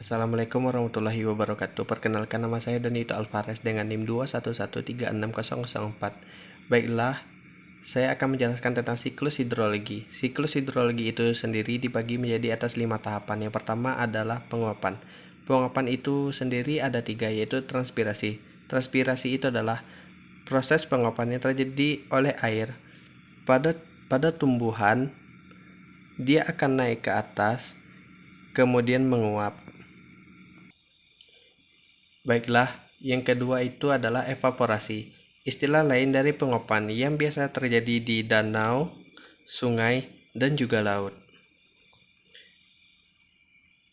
Assalamualaikum warahmatullahi wabarakatuh. Perkenalkan, nama saya Donito Alvarez dengan NIM 211360004. Baiklah, saya akan menjelaskan tentang siklus hidrologi. Siklus hidrologi itu sendiri dibagi menjadi atas 5 tahapan. Yang pertama adalah penguapan. Penguapan itu sendiri ada 3, yaitu transpirasi. Transpirasi itu adalah proses penguapan yang terjadi oleh air pada tumbuhan. Dia akan naik ke atas, kemudian menguap. Baiklah, yang kedua itu adalah evaporasi. Istilah lain dari penguapan yang biasa terjadi di danau, sungai, dan juga laut.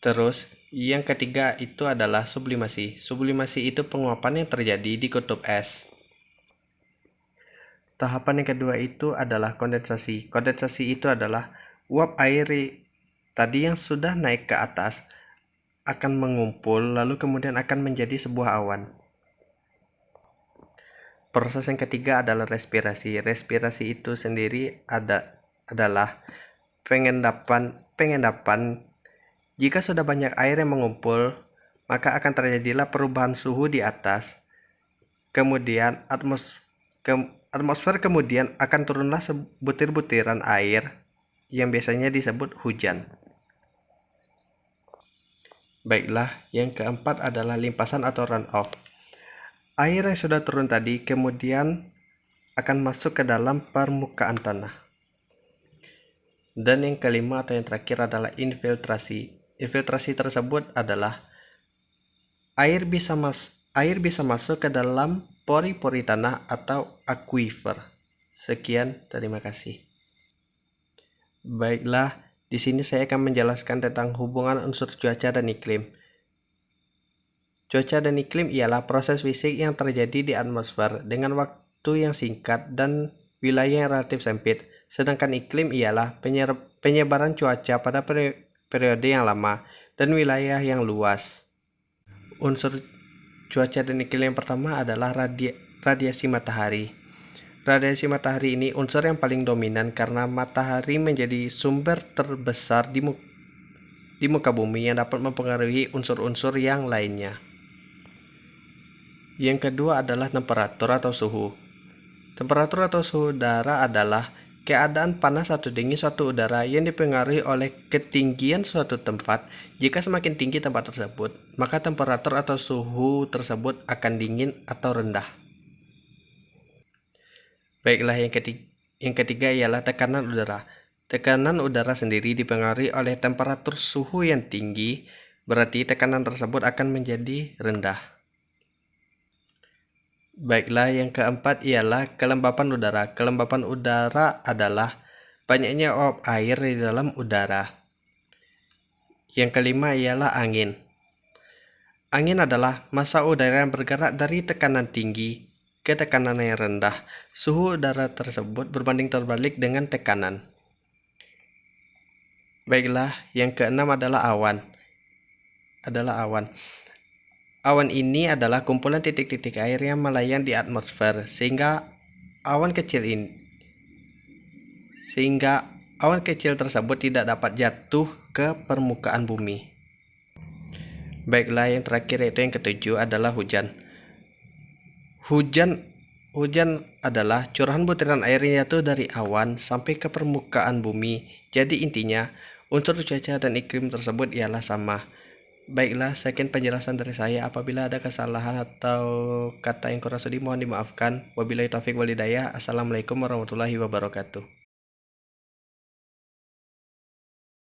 Terus, yang ketiga itu adalah sublimasi. Sublimasi itu penguapan yang terjadi di kutub es. Tahapan yang kedua itu adalah kondensasi. Kondensasi itu adalah uap air tadi yang sudah naik ke atas akan mengumpul lalu kemudian akan menjadi sebuah awan. Proses yang ketiga adalah respirasi. Respirasi itu sendiri adalah pengendapan. Jika sudah banyak air yang mengumpul, maka akan terjadilah perubahan suhu di atas. Kemudian atmosfer kemudian akan turunlah butir-butiran air yang biasanya disebut hujan. Baiklah, yang keempat adalah limpasan atau runoff. Air yang sudah turun tadi kemudian akan masuk ke dalam permukaan tanah. Dan yang kelima atau yang terakhir adalah infiltrasi. Infiltrasi tersebut adalah air bisa masuk ke dalam pori-pori tanah atau aquifer. Sekian, terima kasih. Baiklah, di sini saya akan menjelaskan tentang hubungan unsur cuaca dan iklim. Cuaca dan iklim ialah proses fisik yang terjadi di atmosfer dengan waktu yang singkat dan wilayah yang relatif sempit. Sedangkan iklim ialah penyebaran cuaca pada periode yang lama dan wilayah yang luas. Unsur cuaca dan iklim yang pertama adalah radiasi matahari. Radiasi matahari ini unsur yang paling dominan karena matahari menjadi sumber terbesar di muka bumi yang dapat mempengaruhi unsur-unsur yang lainnya. Yang kedua adalah temperatur atau suhu. Temperatur atau suhu udara adalah keadaan panas atau dingin suatu udara yang dipengaruhi oleh ketinggian suatu tempat. Jika semakin tinggi tempat tersebut, maka temperatur atau suhu tersebut akan dingin atau rendah. Baiklah, yang ketiga ialah tekanan udara. Tekanan udara sendiri dipengaruhi oleh temperatur suhu yang tinggi, berarti tekanan tersebut akan menjadi rendah. Baiklah, yang keempat ialah kelembapan udara. Kelembapan udara adalah banyaknya uap air di dalam udara. Yang kelima ialah angin. Angin adalah massa udara yang bergerak dari tekanan tinggi ke tekanan yang rendah. Suhu udara tersebut berbanding terbalik dengan tekanan. Baiklah, yang keenam adalah awan. Awan ini adalah kumpulan titik-titik air yang melayang di atmosfer sehingga awan kecil tersebut tidak dapat jatuh ke permukaan bumi. Baiklah, yang terakhir yaitu yang ketujuh adalah hujan. Hujan adalah curahan butiran air yang jatuh dari awan sampai ke permukaan bumi. Jadi intinya, unsur cuaca dan iklim tersebut ialah sama. Baiklah, sekian penjelasan dari saya. Apabila ada kesalahan atau kata yang kurang sudi mohon dimaafkan. Wabillahi taufiq wal hidayah. Assalamualaikum warahmatullahi wabarakatuh.